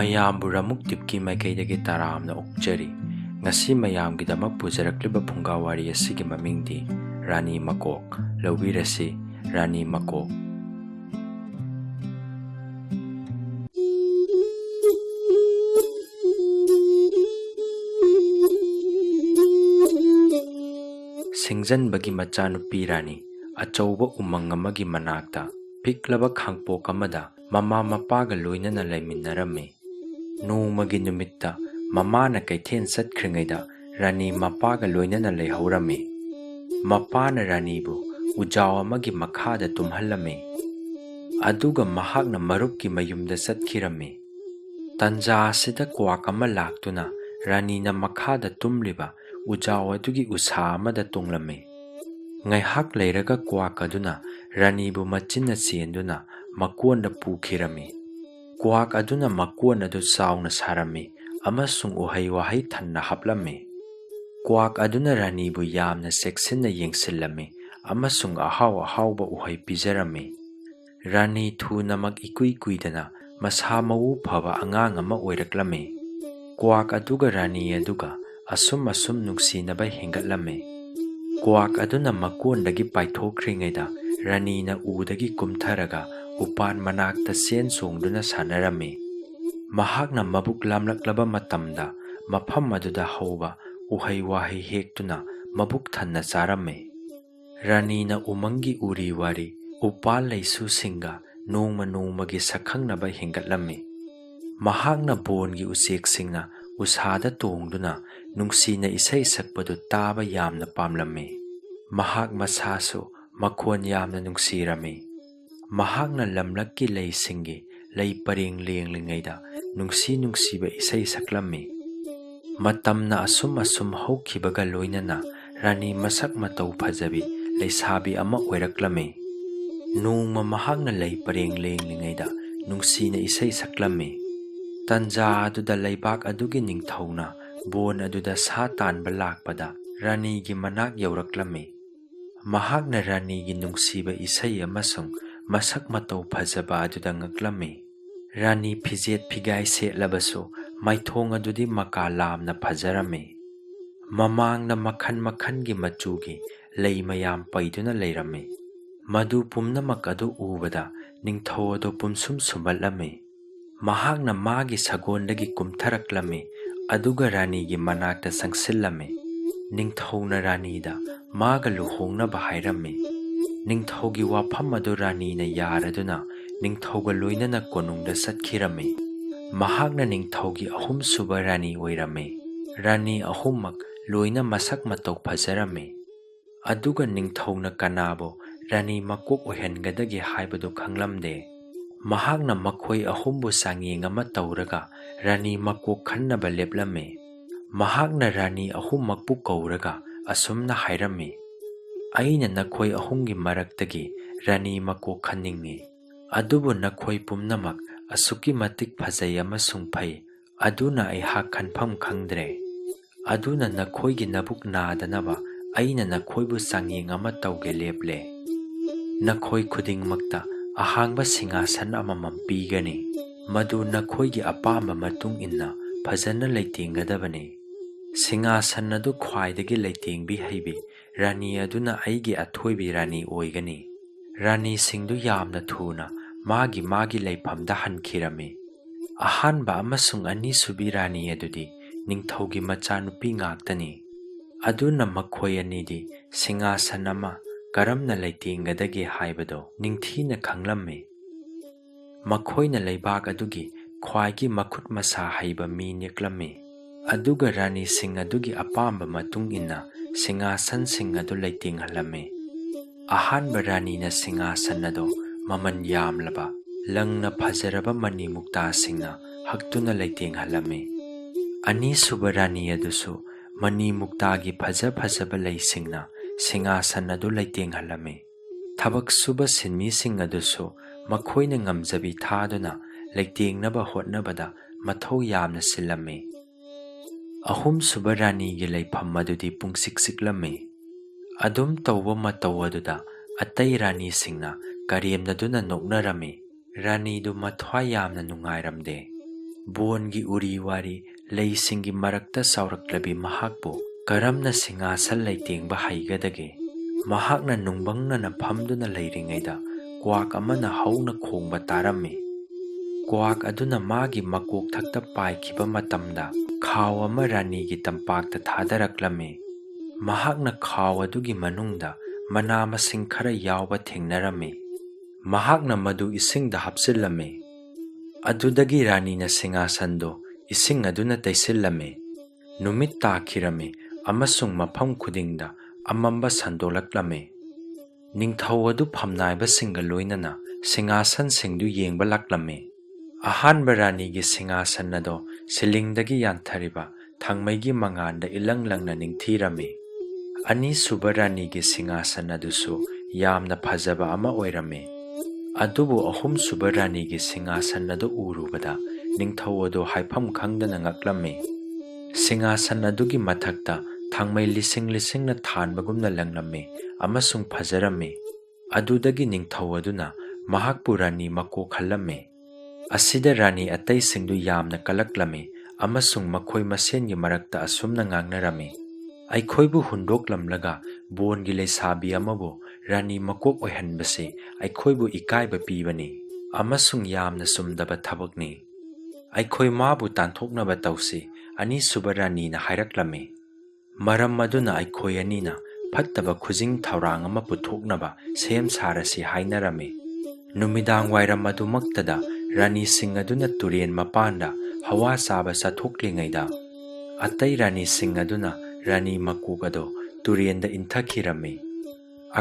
ꯃꯌꯥꯝꯕꯨ ꯔꯃꯨꯛ ꯇꯤꯞꯀꯤ ꯃꯥꯏꯀꯩꯗꯒꯤ ꯇꯔꯥꯝꯅ ꯑꯣꯛꯆꯔꯤ꯫ ꯉꯁꯤ ꯃꯌꯥꯝꯒꯤꯗꯃꯛ ꯄꯨꯖꯔꯛꯂꯤꯕ ꯐꯨꯡꯒꯥꯋꯥꯔꯤ ꯑꯁꯤꯒꯤ ꯃꯃꯤꯡꯗꯤ ꯔꯥꯅꯤ ꯃꯀꯣꯛ꯫ ꯂꯧꯕꯤꯔꯁꯤ ꯔꯥꯅꯤ ꯃꯀꯣꯛ꯫ ꯁꯤꯡꯖꯟꯕꯒꯤ ꯃꯆꯥꯅꯨꯄꯤ ꯔꯥꯅꯤ ꯑꯆꯧꯕ ꯎꯃꯪ ꯑꯃꯒꯤ ꯃꯅꯥꯛꯇ ꯄꯤꯛꯂꯕ ꯈꯥꯡꯄꯣꯛ ꯑꯃꯗ ꯃꯃꯥ ꯃꯄꯥꯒ ꯂꯣꯏꯅꯅ ꯂꯩꯃꯤꯟꯅꯔꯝꯃꯤ꯫ ꯅꯣꯡꯃꯒꯤ ꯅꯨꯃꯤꯠꯇ ꯃꯃꯥꯅ ꯀꯩꯊꯦꯜ ꯆꯠꯈ꯭ꯔꯤꯉꯩꯗ ꯔꯥꯅꯤ ꯃꯄꯥꯒ ꯂꯣꯏꯅꯅ ꯂꯩꯍꯧꯔꯝꯃꯤ꯫ ꯃꯄꯥꯅ ꯔꯥꯅꯤꯕꯨ ꯎꯖꯥꯎ ꯑꯃꯒꯤ ꯃꯈꯥꯗ ꯇꯨꯝꯍꯜꯂꯝꯃꯤ, ꯑꯗꯨꯒ ꯃꯍꯥꯛꯅ ꯃꯔꯨꯞꯀꯤ ꯃꯌꯨꯝꯗ ꯆꯠꯈꯤꯔꯝꯃꯤ꯫ ꯇꯟꯖꯥ ꯑꯁꯤꯗ ꯀ꯭ꯋꯥꯛ ꯑꯃ ꯂꯥꯛꯇꯨꯅ ꯔꯥꯅꯤꯅ ꯃꯈꯥꯗ ꯇꯨꯝꯂꯤꯕ ꯎꯖꯥꯎ ꯑꯗꯨꯒꯤ ꯎꯁꯥ ꯑꯃꯗ ꯇꯣꯡꯂꯝꯃꯤ꯫ ꯉꯥꯏꯍꯥꯛ ꯂꯩꯔꯒ ꯀ꯭ꯋꯥꯛ ꯑꯗꯨꯅ ꯔꯥꯅꯤꯕꯨ ꯃꯆꯤꯟꯅ ꯆꯦꯟꯗꯨꯅ ꯃꯀꯣꯟꯗ ꯄꯨꯈꯤꯔꯝꯃꯤ꯫ ꯀ꯭ꯋꯥꯛ ꯑꯗꯨꯅ ꯃꯀꯣꯟ ꯑꯗꯨ ꯆꯥꯎꯅ ꯁꯥꯔꯝꯃꯤ ꯑꯃꯁꯨꯡ ꯎꯍꯩ ꯋꯥꯍꯩ ꯊꯟꯅ ꯍꯥꯞꯂꯝꯃꯤ꯫ ꯀ꯭ꯋꯥꯛ ꯑꯗꯨꯅ ꯔꯥꯅꯤꯕꯨ ꯌꯥꯝꯅ ꯆꯦꯛꯁꯤꯟꯅ ꯌꯦꯡꯁꯤꯜꯂꯝꯃꯤ ꯑꯃꯁꯨꯡ ꯑꯍꯥꯎ ꯑꯍꯥꯎꯕ ꯎꯍꯩ ꯄꯤꯖꯔꯝꯃꯤ꯫ ꯔꯥꯅꯤ ꯊꯨꯅꯃꯛ ꯏꯀꯨꯏ ꯀꯨꯏꯗꯅ ꯃꯁꯥ ꯃꯎ ꯐꯕ ꯑꯉꯥꯡ ꯑꯃ ꯑꯣꯏꯔꯛꯂꯝꯃꯤ꯫ ꯀ꯭ꯋꯥꯛ ꯑꯗꯨꯒ ꯔꯥꯅꯤ ꯑꯗꯨꯒ ꯑꯁꯨꯝ ꯅꯨꯡꯁꯤꯅꯕ ꯍꯦꯟꯒꯠꯂꯝꯃꯤ꯫ ꯀ꯭ꯋꯥꯛ ꯑꯗꯨꯅ ꯃꯀꯣꯟꯗꯒꯤ ꯄꯥꯏꯊꯣꯛꯈ꯭ꯔꯤꯉꯩꯗ ꯔꯥꯅꯤꯅ ꯎꯗꯒꯤ ꯀꯨꯝꯊꯔꯒ ꯎꯄꯥꯟ ꯃꯅꯥꯛꯇ ꯆꯦꯟ ꯆꯣꯡꯗꯨꯅ ꯁꯥꯟꯅꯔꯝꯃꯤ꯫ ꯃꯍꯥꯛꯅ ꯃꯕꯨꯛ ꯂꯥꯝꯂꯛꯂꯕ ꯃꯇꯝꯗ ꯃꯐꯝ ꯑꯗꯨꯗ ꯍꯧꯕ ꯎꯍꯩ ꯋꯥꯍꯩ ꯍꯦꯛꯇꯨꯅ ꯃꯕꯨꯛ ꯊꯟꯅ ꯆꯥꯔꯝꯃꯤ꯫ ꯔꯥꯅꯤꯅ ꯎꯃꯪꯒꯤ ꯎꯔꯤ ꯋꯥꯔꯤ, ꯎꯄꯥꯜ ꯂꯩꯁꯨꯁꯤꯡꯒ ꯅꯣꯡꯃ ꯅꯣꯡꯃꯒꯤ ꯁꯛꯈꯪꯅꯕ ꯍꯦꯟꯒꯠꯂꯝꯃꯤ꯫ ꯃꯍꯥꯛꯅ ꯕꯣꯟꯒꯤ ꯎꯆꯦꯛꯁꯤꯡꯅ ꯎꯁꯥꯗ ꯇꯣꯡꯗꯨꯅ ꯅꯨꯡꯁꯤꯅ ꯏꯁꯩ ꯁꯛꯄꯗꯨ ꯇꯥꯕ ꯌꯥꯝꯅ ꯄꯥꯝꯂꯝꯃꯤ꯫ ꯃꯍꯥꯛ ꯃꯁꯥꯁꯨ ꯃꯈꯣꯟ ꯌꯥꯝꯅ ꯅꯨꯡꯁꯤꯔꯝꯃꯤ꯫ ꯃꯍꯥꯛꯅ ꯂꯝꯂꯛꯀꯤ ꯂꯩꯁꯤꯡꯒꯤ ꯂꯩ ꯄꯔꯦꯡ ꯂꯦꯡꯂꯤꯉꯩꯗ ꯅꯨꯡꯁꯤ ꯅꯨꯡꯁꯤꯕ ꯏꯁꯩ ꯁꯛꯂꯝꯃꯤ꯫ ꯃꯇꯝꯅ ꯑꯁꯨꯝ ꯍꯧꯈꯤꯕꯒ ꯂꯣꯏꯅꯅ ꯔꯥꯅꯤ ꯃꯁꯛ ꯃꯇꯧ ꯐꯖꯕꯤ ꯂꯩꯁꯥꯕꯤ ꯑꯃ ꯑꯣꯏꯔꯛꯂꯝꯃꯤ꯫ ꯅꯣꯡꯃ ꯃꯍꯥꯛꯅ ꯂꯩ ꯄꯔꯦꯡ ꯂꯦꯡꯂꯤꯉꯩꯗ ꯅꯨꯡꯁꯤꯅ ꯏꯁꯩ ꯁꯛꯂꯝꯃꯤ꯫ ꯇꯟꯖꯥ ꯑꯗꯨꯗ ꯂꯩꯕꯥꯛ ꯑꯗꯨꯒꯤ ꯅꯤꯡꯊꯧꯅ ꯕꯣꯟ ꯑꯗꯨꯗ ꯁꯥ ꯇꯥꯟꯕ ꯂꯥꯛꯄꯗ ꯔꯥꯅꯤꯒꯤ ꯃꯅꯥꯛ ꯌꯧꯔꯛꯂꯝꯃꯤ꯫ ꯃꯍꯥꯛꯅ ꯔꯥꯅꯤꯒꯤ ꯅꯨꯡꯁꯤꯕ ꯏꯁꯩ ꯑꯃꯁꯨꯡ ꯃꯁꯛ ꯃꯇꯧ ꯐꯖꯕ ꯑꯗꯨꯗ ꯉꯛꯂꯝꯃꯤ꯫ ꯔꯥꯅꯤ ꯐꯤꯖꯦꯠ ꯐꯤꯒꯥꯏ ꯁꯦꯠꯂꯕꯁꯨ ꯃꯥꯏꯊꯣꯡ ꯑꯗꯨꯗꯤ ꯃꯀꯥ ꯂꯥꯝꯅ ꯐꯖꯔꯝꯃꯤ꯫ ꯃꯃꯥꯡꯗ ꯃꯈꯜ ꯃꯈꯜꯒꯤ ꯃꯆꯨꯒꯤ ꯂꯩ ꯃꯌꯥꯝ ꯄꯩꯗꯨꯅ ꯂꯩꯔꯝꯃꯤ꯫ ꯃꯗꯨ ꯄꯨꯝꯅꯃꯛ ꯑꯗꯨ ꯎꯕꯗ ꯅꯤꯡꯊꯧ ꯑꯗꯨ ꯄꯨꯝꯁꯨꯝ ꯁꯨꯝꯍꯠꯂꯝꯃꯤ꯫ ꯃꯍꯥꯛꯅ ꯃꯥꯒꯤ ꯁꯒꯣꯜꯗꯒꯤ ꯀꯨꯝꯊꯔꯛꯂꯝꯃꯤ ꯑꯗꯨꯒ ꯔꯥꯅꯤꯒꯤ ꯃꯅꯥꯛꯇ ꯆꯪꯁꯤꯜꯂꯝꯃꯤ꯫ ꯅꯤꯡꯊꯧꯅ ꯔꯥꯅꯤꯗ ꯃꯥꯒ ꯂꯨꯍꯣꯡꯅꯕ ꯍꯥꯏꯔꯝꯃꯤ꯫ ꯅꯤꯡꯊꯧꯒꯤ ꯋꯥꯐꯝ ꯑꯗꯨ ꯔꯥꯅꯤꯅ ꯌꯥꯔꯗꯨꯅ ꯅꯤꯡꯊꯧꯒ ꯂꯣꯏꯅꯅ ꯀꯣꯅꯨꯡꯗ ꯆꯠꯈꯤꯔꯝꯃꯤ꯫ ꯃꯍꯥꯛꯅ ꯅꯤꯡꯊꯧꯒꯤ ꯑꯍꯨꯝꯁꯨꯕ ꯔꯥꯅꯤ ꯑꯣꯏꯔꯝꯃꯤ꯫ ꯔꯥꯅꯤ ꯑꯍꯨꯝꯃꯛ ꯂꯣꯏꯅ ꯃꯁꯛ ꯃꯇꯧ ꯐꯖꯔꯝꯃꯤ꯫ ꯑꯗꯨꯒ ꯅꯤꯡꯊꯧꯅ ꯀꯅꯥꯕꯨ ꯔꯥꯅꯤ ꯃꯀꯣꯛ ꯑꯣꯏꯍꯟꯒꯗꯒꯦ ꯍꯥꯏꯕꯗꯨ ꯈꯪꯂꯝꯗꯦ꯫ ꯃꯍꯥꯛꯅ ꯃꯈꯣꯏ ꯑꯍꯨꯝꯕꯨ ꯆꯥꯡꯌꯦꯡ ꯑꯃ ꯇꯧꯔꯒ ꯔꯥꯅꯤ ꯃꯀꯣꯛ ꯈꯟꯅꯕ ꯂꯦꯞꯂꯝꯃꯤ꯫ ꯃꯍꯥꯛꯅ ꯔꯥꯅꯤ ꯑꯍꯨꯝꯃꯛꯄꯨ ꯀꯧꯔꯒ ꯑꯁꯨꯝꯅ ꯍꯥꯏꯔꯝꯃꯤ, "ꯑꯩꯅ ꯅꯈꯣꯏ ꯑꯍꯨꯝꯒꯤ ꯃꯔꯛꯇꯒꯤ ꯔꯥꯅꯤ ꯃꯀꯣꯛ ꯈꯟꯅꯤꯡꯏ꯫ ꯑꯗꯨꯕꯨ ꯅꯈꯣꯏ ꯄꯨꯝꯅꯃꯛ ꯑꯁꯨꯛꯀꯤ ꯃꯇꯤꯛ ꯐꯖꯩ ꯑꯃꯁꯨꯡ ꯐꯩ, ꯑꯗꯨꯅ ꯑꯩꯍꯥꯛ ꯈꯟꯐꯝ ꯈꯪꯗ꯭ꯔꯦ꯫ ꯑꯗꯨꯅ ꯅꯈꯣꯏꯒꯤ ꯅꯕꯨꯛ ꯅꯥꯗꯅꯕ ꯑꯩꯅ ꯅꯈꯣꯏꯕꯨ ꯆꯥꯡꯌꯦꯡ ꯑꯃ ꯇꯧꯒꯦ ꯂꯦꯞꯂꯦ꯫ ꯅꯈꯣꯏ ꯈꯨꯗꯤꯡꯃꯛꯇ ꯑꯍꯥꯡꯕ ꯁꯤꯡꯍꯥꯁꯟ ꯑꯃꯃꯝ ꯄꯤꯒꯅꯤ, ꯃꯗꯨ ꯅꯈꯣꯏꯒꯤ ꯑꯄꯥꯝꯕ ꯃꯇꯨꯡ ꯏꯟꯅ ꯐꯖꯅ ꯂꯩꯇꯦꯡꯒꯗꯕꯅꯤ꯫ ꯁꯤꯡꯍꯥꯁꯟ ꯑꯗꯨ ꯈ꯭ꯋꯥꯏꯗꯒꯤ ꯂꯩꯇꯦꯡꯕꯤ ꯍꯩꯕꯤ ꯔꯥꯅꯤ ꯑꯗꯨꯅ ꯑꯩꯒꯤ ꯑꯊꯣꯏꯕꯤ ꯔꯥꯅꯤ ꯑꯣꯏꯒꯅꯤ"꯫ ꯔꯥꯅꯤꯁꯤꯡꯗꯨ ꯌꯥꯝꯅ ꯊꯨꯅ ꯃꯥꯒꯤ ꯂꯩꯐꯝꯗ ꯍꯟꯈꯤꯔꯝꯃꯤ꯫ ꯑꯍꯥꯟꯕ ꯑꯃꯁꯨꯡ ꯑꯅꯤꯁꯨꯕꯤ ꯔꯥꯅꯤ ꯑꯗꯨꯗꯤ ꯅꯤꯡꯊꯧꯒꯤ ꯃꯆꯥꯅꯨꯄꯤ ꯉꯥꯛꯇꯅꯤ꯫ ꯑꯗꯨꯅ ꯃꯈꯣꯏ ꯑꯅꯤꯗꯤ ꯁꯤꯡꯍꯥꯁꯟ ꯑꯃ ꯀꯔꯝꯅ ꯂꯩꯇꯦꯡꯒꯗꯒꯦ ꯍꯥꯏꯕꯗꯨ ꯅꯤꯡꯊꯤꯅ ꯈꯪꯂꯝꯃꯤ꯫ ꯃꯈꯣꯏꯅ ꯂꯩꯕꯥꯛ ꯑꯗꯨꯒꯤ ꯈ꯭ꯋꯥꯏꯒꯤ ꯃꯈꯨꯠ ꯃꯁꯥ ꯍꯩꯕ ꯃꯤ ꯅꯦꯛꯂꯝꯃꯤ, ꯑꯗꯨꯒ ꯔꯥꯅꯤꯁꯤꯡ ꯑꯗꯨꯒꯤ ꯑꯄꯥꯝꯕ ꯃꯇꯨꯡ ꯏꯟꯅ ꯁꯤꯡꯍꯥꯁꯟꯁꯤꯡ ꯑꯗꯨ ꯂꯩꯇꯦꯡꯍꯜꯂꯝꯃꯤ꯫ ꯑꯍꯥꯟꯕ ꯔꯥꯅꯤꯅ ꯁꯤꯡꯍꯥꯁꯟ ꯑꯗꯨ ꯃꯃꯜ ꯌꯥꯝꯂꯕ, ꯂꯪꯅ ꯐꯖꯔꯕ ꯃꯅꯤ ꯃꯨꯛꯇꯥꯁꯤꯡꯅ ꯍꯛꯇꯨꯅ ꯂꯩꯇꯦꯡꯍꯜꯂꯝꯃꯤ꯫ ꯑꯅꯤꯁꯨꯕ ꯔꯥꯅꯤ ꯑꯗꯨꯁꯨ ꯃꯅꯤ ꯃꯨꯛꯇꯥꯒꯤ ꯐꯖꯕ ꯂꯩꯁꯤꯡꯅ ꯁꯤꯡꯍꯥꯁꯟ ꯑꯗꯨ ꯂꯩꯇꯦꯡꯍꯜꯂꯝꯃꯤ꯫ ꯊꯕꯛ ꯁꯨꯕ ꯁꯤꯟꯃꯤꯁꯤꯡ ꯑꯗꯨꯁꯨ ꯃꯈꯣꯏꯅ ꯉꯝꯖꯕꯤ ꯊꯥꯗꯨꯅ ꯂꯩꯇꯦꯡꯅꯕ ꯍꯣꯠꯅꯕꯗ ꯃꯊꯧ ꯌꯥꯝꯅ ꯆꯤꯜꯂꯝꯃꯤ꯫ ꯑꯍꯨꯝꯁꯨꯕ ꯔꯥꯅꯤꯒꯤ ꯂꯩꯐꯝ ꯑꯗꯨꯗꯤ ꯄꯨꯡꯆꯤꯛ ꯆꯤꯛꯂꯝꯃꯤ꯫ ꯑꯗꯨꯝ ꯇꯧꯕ ꯃꯇꯧ ꯑꯗꯨꯗ ꯑꯇꯩ ꯔꯥꯅꯤꯁꯤꯡꯅ ꯀꯔꯦꯝꯅꯗꯨꯅ ꯅꯣꯛꯅꯔꯝꯃꯤ꯫ ꯔꯥꯅꯤꯗꯨ ꯃꯊ꯭ꯋꯥꯏ ꯌꯥꯝꯅ ꯅꯨꯡꯉꯥꯏꯔꯝꯗꯦ꯫ ꯕꯣꯟꯒꯤ ꯎꯔꯤ ꯋꯥꯔꯤ ꯂꯩꯁꯤꯡꯒꯤ ꯃꯔꯛꯇ ꯆꯥꯎꯔꯛꯂꯕꯤ ꯃꯍꯥꯛꯄꯨ ꯀꯔꯝꯅ ꯁꯤꯡꯍꯥꯁꯟ ꯂꯩꯇꯦꯡꯕ ꯍꯩꯒꯗꯒꯦ? ꯃꯍꯥꯛꯅ ꯅꯨꯡꯕꯪꯅꯅ ꯐꯝꯗꯨꯅ ꯂꯩꯔꯤꯉꯩꯗ ꯀ꯭ꯋꯥꯛ ꯑꯃꯅ ꯍꯧꯅ ꯈꯣꯡꯕ ꯇꯥꯔꯝꯃꯤ꯫ ꯀ꯭ꯋꯥꯛ ꯑꯗꯨꯅ ꯃꯥꯒꯤ ꯃꯀꯣꯛꯊꯛꯇ ꯄꯥꯏꯈꯤꯕ ꯃꯇꯝꯗ ꯈꯥꯎ ꯑꯃ ꯔꯥꯅꯤꯒꯤ ꯇꯝꯄꯥꯛꯇ ꯊꯥꯗꯔꯛꯂꯝꯃꯤ꯫ ꯃꯍꯥꯛꯅ ꯈꯥꯎ ꯑꯗꯨꯒꯤ ꯃꯅꯨꯡꯗ ꯃꯅꯥ ꯃꯁꯤꯡ ꯈꯔ ꯌꯥꯎꯕ ꯊꯦꯡꯅꯔꯝꯃꯤ꯫ ꯃꯍꯥꯛꯅ ꯃꯗꯨ ꯏꯁꯤꯡꯗ ꯍꯥꯞꯆꯤꯜꯂꯝꯃꯤ꯫ ꯑꯗꯨꯗꯒꯤ ꯔꯥꯅꯤꯅ ꯁꯤꯡꯍꯥꯁꯟꯗꯨ ꯏꯁꯤꯡ ꯑꯗꯨꯅ ꯇꯩꯁꯤꯜꯂꯝꯃꯤ꯫ ꯅꯨꯃꯤꯠ ꯇꯥꯈꯤꯔꯝꯃꯤ ꯑꯃꯁꯨꯡ ꯃꯐꯝ ꯈꯨꯗꯤꯡꯗ ꯑꯃꯝꯕ ꯁꯟꯗꯣꯛꯂꯛꯂꯝꯃꯤ꯫ ꯅꯤꯡꯊꯧ ꯑꯗꯨ ꯐꯝꯅꯥꯏꯕꯁꯤꯡꯒ ꯂꯣꯏꯅꯅ ꯁꯤꯡꯍꯥꯁꯟꯁꯤꯡꯗꯨ ꯌꯦꯡꯕ ꯂꯥꯛꯂꯝꯃꯤ꯫ ꯑꯍꯥꯟꯕ ꯔꯥꯅꯤꯒꯤ ꯁꯤꯡꯍꯥꯁꯟ ꯑꯗꯣ ꯁꯤꯂꯤꯡꯗꯒꯤ ꯌꯥꯟꯊꯔꯤꯕ ꯊꯥꯡꯃꯩꯒꯤ ꯃꯉꯥꯜꯗ ꯏꯂꯪ ꯂꯪꯅ ꯅꯤꯡꯊꯤꯔꯝꯃꯤ꯫ ꯑꯅꯤꯁꯨꯕ ꯔꯥꯅꯤꯒꯤ ꯁꯤꯡꯍꯥꯁꯟ ꯑꯗꯨꯁꯨ ꯌꯥꯝꯅ ꯐꯖꯕ ꯑꯃ ꯑꯣꯏꯔꯝꯃꯤ꯫ ꯑꯗꯨꯕꯨ ꯑꯍꯨꯝꯁꯨꯕ ꯔꯥꯅꯤꯒꯤ ꯁꯤꯡꯍꯥꯁꯟ ꯑꯗꯨ ꯎꯔꯨꯕꯗ ꯅꯤꯡꯊꯧ ꯑꯗꯨ ꯍꯥꯏꯐꯝ ꯈꯪꯗꯅ ꯉꯛꯂꯝꯃꯤ꯫ ꯁꯤꯡꯍꯥꯁꯟ ꯑꯗꯨꯒꯤ ꯃꯊꯛꯇ ꯊꯥꯡꯃꯩ ꯂꯤꯁꯤꯡ ꯂꯤꯁꯤꯡꯅ ꯊꯥꯟꯕꯒꯨꯝꯅ ꯂꯪꯂꯝꯃꯤ ꯑꯃꯁꯨꯡ ꯐꯖꯔꯝꯃꯤ꯫ ꯑꯗꯨꯗꯒꯤ ꯅꯤꯡꯊꯧ ꯑꯗꯨꯅ ꯃꯍꯥꯛꯄꯨ ꯔꯥꯅꯤ ꯃꯀꯣꯛ ꯍꯜꯂꯝꯃꯤ꯫ ꯑꯁꯤꯗ ꯔꯥꯅꯤ ꯑꯇꯩꯁꯤꯡꯗꯨ ꯌꯥꯝꯅ ꯀꯂꯛꯂꯝꯃꯤ ꯑꯃꯁꯨꯡ ꯃꯈꯣꯏ ꯃꯁꯦꯟꯒꯤ ꯃꯔꯛꯇ ꯑꯁꯨꯝꯅ ꯉꯥꯡꯅꯔꯝꯃꯤ, "ꯑꯩꯈꯣꯏꯕꯨ ꯍꯨꯟꯗꯣꯛꯂꯝꯂꯒ ꯕꯣꯟꯒꯤ ꯂꯩꯁꯥꯕꯤ ꯑꯃꯕꯨ ꯔꯥꯅꯤ ꯃꯀꯣꯛ ꯑꯣꯏꯍꯟꯕꯁꯤ ꯑꯩꯈꯣꯏꯕꯨ ꯏꯀꯥꯏꯕ ꯄꯤꯕꯅꯤ ꯑꯃꯁꯨꯡ ꯌꯥꯝꯅ ꯆꯨꯝꯗꯕ ꯊꯕꯛꯅꯤ꯫ ꯑꯩꯈꯣꯏ ꯃꯥꯕꯨ ꯇꯥꯟꯊꯣꯛꯅꯕ ꯇꯧꯁꯤ", ꯑꯅꯤꯁꯨꯕ ꯔꯥꯅꯤꯅ ꯍꯥꯏꯔꯛꯂꯝꯃꯤ꯫ ꯃꯔꯝ ꯑꯗꯨꯅ ꯑꯩꯈꯣꯏ ꯑꯅꯤꯅ ꯐꯠꯇꯕ ꯈꯨꯖꯤꯡ ꯊꯧꯔꯥꯡ ꯑꯃ ꯄꯨꯊꯣꯛꯅꯕ ꯁꯦꯝ ꯁꯥꯔꯁꯤ ꯍꯥꯏꯅꯔꯝꯃꯤ꯫ ꯅꯨꯃꯤꯗꯥꯡ ꯋꯥꯏꯔꯝ ꯑꯗꯨꯃꯛꯇꯗ ꯔꯥꯅꯤꯁꯤꯡ ꯑꯗꯨꯅ ꯇꯨꯔꯦꯟ ꯃꯄꯥꯟꯗ ꯍꯋꯥ ꯆꯥꯕ ꯆꯠꯊꯣꯛꯂꯤꯉꯩꯗ ꯑꯇꯩ ꯔꯥꯅꯤꯁꯤꯡ ꯑꯗꯨꯅ ꯔꯥꯅꯤ ꯃꯀꯣꯛ ꯑꯗꯣ ꯇꯨꯔꯦꯟꯗ ꯏꯟꯊꯈꯤꯔꯝꯃꯤ꯫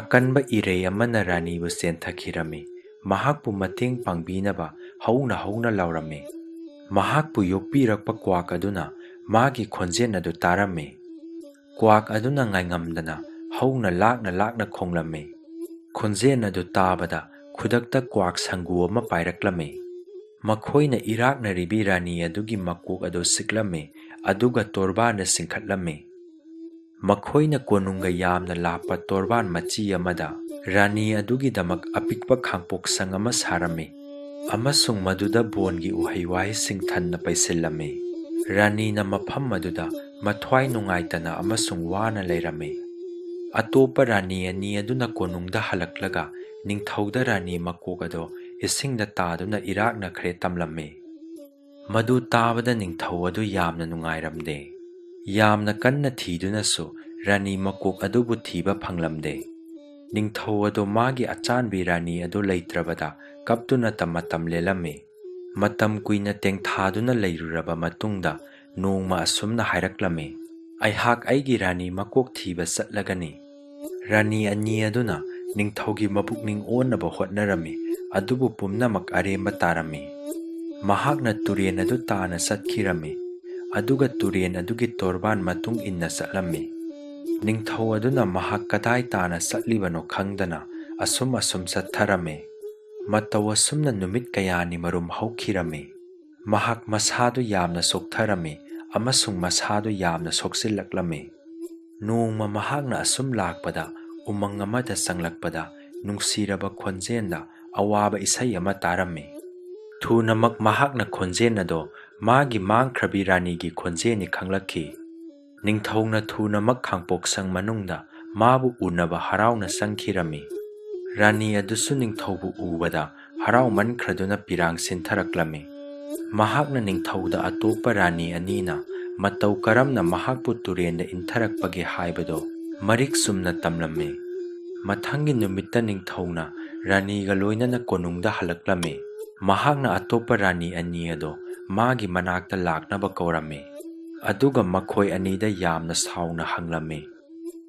ꯑꯀꯟꯕ ꯏꯔꯩ ꯑꯃꯅ ꯔꯥꯅꯤꯕꯨ ꯆꯦꯟꯊꯈꯤꯔꯝꯃꯤ꯫ ꯃꯍꯥꯛꯄꯨ ꯃꯇꯦꯡ ꯄꯥꯡꯕꯤꯅꯕ ꯍꯧꯅ ꯍꯧꯅ ꯂꯥꯎꯔꯝꯃꯤ꯫ ꯃꯍꯥꯛꯄꯨ ꯌꯣꯛꯄꯤꯔꯛꯄ ꯀ꯭ꯋꯥꯛ ꯑꯗꯨꯅ ꯃꯥꯒꯤ ꯈꯣꯟꯖꯦꯜ ꯑꯗꯨ ꯇꯥꯔꯝꯃꯤ꯫ ꯀ꯭ꯋꯥꯛ ꯑꯗꯨꯅ ꯉꯥꯏꯉꯝꯗꯅ ꯍꯧꯅ ꯂꯥꯛꯅ ꯂꯥꯛꯅ ꯈꯣꯡꯂꯝꯃꯤ꯫ ꯈꯣꯟꯖꯦꯜ ꯑꯗꯨ ꯇꯥꯕꯗ ꯈꯨꯗꯛꯇ ꯀ꯭ꯋꯥꯛ ꯁꯪꯒꯨ ꯑꯃ ꯄꯥꯏꯔꯛꯂꯝꯃꯤ꯫ ꯃꯈꯣꯏꯅ ꯏꯔꯥꯛꯅꯔꯤꯕꯤ ꯔꯥꯅꯤ ꯑꯗꯨꯒꯤ ꯃꯀꯣꯛ ꯑꯗꯨ ꯆꯤꯛꯂꯝꯃꯤ ꯑꯗꯨꯒ ꯇꯣꯔꯕꯥꯟꯗ ꯆꯤꯡꯈꯠꯂꯝꯃꯤ꯫ ꯃꯈꯣꯏꯅ ꯀꯣꯅꯨꯡꯒ ꯌꯥꯝꯅ ꯂꯥꯞꯄ ꯇꯣꯔꯕꯥꯟ ꯃꯆꯤ ꯑꯃꯗ ꯔꯥꯅꯤ ꯑꯗꯨꯒꯤꯗꯃꯛ ꯑꯄꯤꯛꯄ ꯈꯥꯡꯄꯣꯛꯁꯪ ꯑꯃ ꯁꯥꯔꯝꯃꯤ ꯑꯃꯁꯨꯡ ꯃꯗꯨꯗ ꯕꯣꯟꯒꯤ ꯎꯍꯩ ꯋꯥꯍꯩꯁꯤꯡ ꯊꯟꯅ ꯄꯩꯁꯤꯜꯂꯝꯃꯤ꯫ ꯔꯥꯅꯤꯅ ꯃꯐꯝ ꯑꯗꯨꯗ ꯃꯊ꯭ꯋꯥꯏ ꯅꯨꯡꯉꯥꯏꯇꯅ ꯑꯃꯁꯨꯡ ꯋꯥꯅ ꯂꯩꯔꯝꯃꯤ꯫ ꯑꯇꯣꯞꯄ ꯔꯥꯅꯤ ꯑꯅꯤ ꯑꯗꯨꯅ ꯀꯣꯅꯨꯡꯗ ꯍꯜꯂꯛꯂꯒ ꯅꯤꯡꯊꯧꯗ ꯔꯥꯅꯤ ꯃꯀꯣꯛ ꯑꯗꯣ ꯏꯁꯤꯡꯗ ꯇꯥꯗꯨꯅ ꯏꯔꯥꯛꯅꯈ꯭ꯔꯦ ꯇꯝꯂꯝꯃꯤ꯫ ꯃꯗꯨ ꯇꯥꯕꯗ ꯅꯤꯡꯊꯧ ꯑꯗꯨ ꯌꯥꯝꯅ ꯅꯨꯡꯉꯥꯏꯔꯝꯗꯦ꯫ ꯌꯥꯝꯅ ꯀꯟꯅ ꯊꯤꯗꯨꯅꯁꯨ ꯔꯥꯅꯤ ꯃꯀꯣꯛ ꯑꯗꯨꯕꯨ ꯊꯤꯕ ꯐꯪꯂꯝꯗꯦ꯫ ꯅꯤꯡꯊꯧ ꯑꯗꯨ ꯃꯥꯒꯤ ꯑꯆꯥꯟꯕꯤ ꯔꯥꯅꯤ ꯑꯗꯨ ꯂꯩꯇ꯭ꯔꯕꯗ ꯀꯞꯇꯨꯅ ꯃꯇꯝ ꯂꯦꯜꯂꯝꯃꯤ꯫ ꯃꯇꯝ ꯀꯨꯏꯅ ꯇꯦꯡꯊꯥꯗꯨꯅ ꯂꯩꯔꯨꯔꯕ ꯃꯇꯨꯡꯗ ꯅꯣꯡꯃ ꯑꯁꯨꯝꯅ ꯍꯥꯏꯔꯛꯂꯝꯃꯤ, "ꯑꯩꯍꯥꯛ ꯑꯩꯒꯤ ꯔꯥꯅꯤ ꯃꯀꯣꯛ ꯊꯤꯕ ꯆꯠꯂꯒꯅꯤ꯫" ꯔꯥꯅꯤ ꯑꯅꯤ ꯑꯗꯨꯅ ꯅꯤꯡꯊꯧꯒꯤ ꯃꯄꯨꯛꯅꯤꯡ ꯑꯣꯟꯅꯕ ꯍꯣꯠꯅꯔꯝꯃꯤ ꯑꯗꯨꯕꯨ ꯄꯨꯝꯅꯃꯛ ꯑꯔꯦꯝꯕ ꯇꯥꯔꯝꯃꯤ꯫ ꯃꯍꯥꯛꯅ ꯇꯨꯔꯦꯟ ꯑꯗꯨ ꯇꯥꯅ ꯆꯠꯈꯤꯔꯝꯃꯤ ꯑꯗꯨꯒ ꯇꯨꯔꯦꯟ ꯑꯗꯨꯒꯤ ꯇꯣꯔꯕꯥꯟ ꯃꯇꯨꯡ ꯏꯟꯅ ꯆꯠꯂꯝꯃꯤ꯫ ꯅꯤꯡꯊꯧ ꯑꯗꯨꯅ ꯃꯍꯥꯛ ꯀꯗꯥꯏ ꯇꯥꯅ ꯆꯠꯂꯤꯕꯅꯣ ꯈꯪꯗꯅ ꯑꯁꯨꯝ ꯆꯠꯊꯔꯝꯃꯤ꯫ ꯃꯇꯧ ꯑꯁꯨꯝꯅ ꯅꯨꯃꯤꯠ ꯀꯌꯥꯅꯤ ꯃꯔꯨꯝ ꯍꯧꯈꯤꯔꯝꯃꯤ꯫ ꯃꯍꯥꯛ ꯃꯁꯥꯗꯨ ꯌꯥꯝꯅ ꯆꯣꯛꯊꯔꯝꯃꯤ ꯑꯃꯁꯨꯡ ꯃꯁꯥꯗꯨ ꯌꯥꯝꯅ ꯁꯣꯛꯆꯤꯜꯂꯛꯂꯝꯃꯤ꯫ ꯅꯣꯡꯃ ꯃꯍꯥꯛꯅ ꯑꯁꯨꯝ ꯂꯥꯛꯄꯗ ꯎꯃꯪ ꯑꯃꯗ ꯆꯪꯂꯛꯄꯗ ꯅꯨꯡꯁꯤꯔꯕ ꯈꯣꯟꯖꯦꯜꯗ ꯑꯋꯥꯕ ꯏꯁꯩ ꯑꯃ ꯇꯥꯔꯝꯃꯤ꯫ ꯊꯨꯅꯃꯛ ꯃꯍꯥꯛꯅ ꯈꯣꯟꯖꯦꯜ ꯑꯗꯣ ꯃꯥꯒꯤ ꯃꯥꯡꯈ꯭ꯔꯕꯤ ꯔꯥꯅꯤꯒꯤ ꯈꯣꯟꯖꯦꯜꯅꯤ ꯈꯪꯂꯛꯈꯤ꯫ ꯅꯤꯡꯊꯧꯅ ꯊꯨꯅꯃꯛ ꯈꯥꯡꯄꯣꯛꯁꯪ ꯃꯅꯨꯡꯗ ꯃꯥꯕꯨ ꯎꯅꯕ ꯍꯔꯥꯎꯅ ꯆꯪꯈꯤꯔꯝꯃꯤ꯫ ꯔꯥꯅꯤ ꯑꯗꯨꯁꯨ ꯅꯤꯡꯊꯧꯕꯨ ꯎꯕꯗ ꯍꯔꯥꯎꯃꯟꯈ꯭ꯔꯗꯨꯅ ꯄꯤꯔꯥꯡ ꯁꯤꯟꯊꯔꯛꯂꯝꯃꯤ꯫ ꯃꯍꯥꯛꯅ ꯅꯤꯡꯊꯧꯗ ꯑꯇꯣꯞꯄ ꯔꯥꯅꯤ ꯑꯅꯤꯅ ꯃꯇꯧ ꯀꯔꯝꯅ ꯃꯍꯥꯛꯄꯨ ꯇꯨꯔꯦꯟꯗ ꯏꯟꯊꯔꯛꯄꯒꯦ ꯍꯥꯏꯕꯗꯣ ꯃꯔꯤꯛ ꯆꯨꯝꯅ ꯇꯝꯂꯝꯃꯤ꯫ ꯃꯊꯪꯒꯤ ꯅꯨꯃꯤꯠꯇ ꯅꯤꯡꯊꯧꯅ ꯔꯥꯅꯤꯒ ꯂꯣꯏꯅꯅ ꯀꯣꯅꯨꯡꯗ ꯍꯜꯂꯛꯂꯝꯃꯤ꯫ ꯃꯍꯥꯛꯅ ꯑꯇꯣꯞꯄ ꯔꯥꯅꯤ ꯑꯅꯤ ꯑꯗꯣ ꯃꯥꯒꯤ ꯃꯅꯥꯛꯇ ꯂꯥꯛꯅꯕ ꯀꯧꯔꯝꯃꯤ ꯑꯗꯨꯒ ꯃꯈꯣꯏ ꯑꯅꯤꯗ ꯌꯥꯝꯅ ꯁꯥꯎꯅ ꯍꯪꯂꯝꯃꯤ,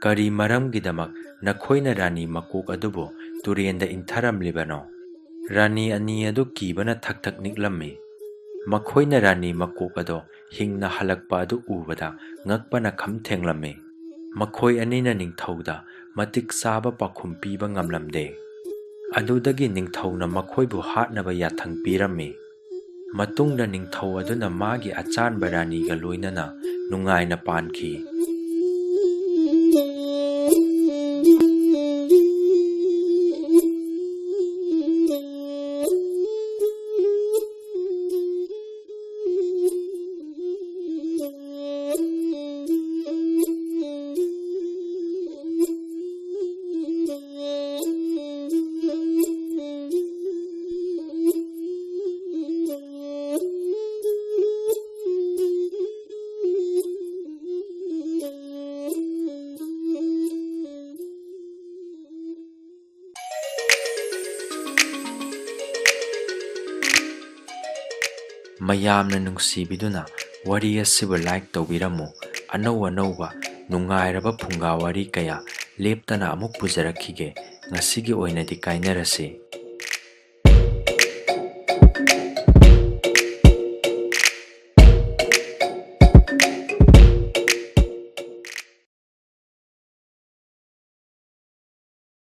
"ꯀꯔꯤ ꯃꯔꯝꯒꯤꯗꯃꯛ ꯅꯈꯣꯏꯅ ꯔꯥꯅꯤ ꯃꯀꯣꯛ ꯑꯗꯨꯕꯨ ꯇꯨꯔꯦꯟꯗ ꯏꯟꯊꯔꯝꯂꯤꯕꯅꯣ?" ꯔꯥꯅꯤ ꯑꯅꯤ ꯑꯗꯨ ꯀꯤꯕꯅ ꯊꯛ ꯊꯛ ꯅꯤꯛꯂꯝꯃꯤ꯫ ꯃꯈꯣꯏꯅ ꯔꯥꯅꯤ ꯃꯀꯣꯛ ꯑꯗꯣ ꯍꯤꯡꯅ ꯍꯜꯂꯛꯄ ꯑꯗꯨ ꯎꯕꯗ ꯉꯛꯄꯅ ꯈꯝ ꯊꯦꯡꯂꯝꯃꯤ꯫ ꯃꯈꯣꯏ ꯑꯅꯤꯅ ꯅꯤꯡꯊꯧꯗ ꯃꯇꯤꯛ ꯆꯥꯕ ꯄꯥꯎꯈꯨꯝ ꯄꯤꯕ ꯉꯝꯂꯝꯗꯦ꯫ ꯑꯗꯨꯗꯒꯤ ꯅꯤꯡꯊꯧꯅ ꯃꯈꯣꯏꯕꯨ ꯍꯥꯠꯅꯕ ꯌꯥꯊꯪ ꯄꯤꯔꯝꯃꯤ꯫ ꯃꯇꯨꯡꯗ ꯅꯤꯡꯊꯧ ꯑꯗꯨꯅ ꯃꯥꯒꯤ ꯑꯆꯥꯟꯕ ꯔꯥꯅꯤꯒ ꯂꯣꯏꯅꯅ ꯅꯨꯡꯉꯥꯏꯅ ꯄꯥꯟꯈꯤ꯫ ꯃꯌꯥꯝꯅ ꯅꯨꯡꯁꯤꯕꯤꯗꯨꯅ ꯋꯥꯔꯤ ꯑꯁꯤꯕꯨ ꯂꯥꯏꯛ ꯇꯧꯕꯤꯔꯝꯃꯨ꯫ ꯑꯅꯧ ꯑꯅꯧꯕ ꯅꯨꯡꯉꯥꯏꯔꯕ ꯐꯨꯡꯒꯥ ꯋꯥꯔꯤ ꯀꯌꯥ ꯂꯦꯞꯇꯅ ꯑꯃꯨꯛ ꯄꯨꯖꯔꯛꯈꯤꯒꯦ꯫ ꯉꯁꯤꯒꯤ ꯑꯣꯏꯅꯗꯤ ꯀꯥꯏꯅꯔꯁꯤ꯫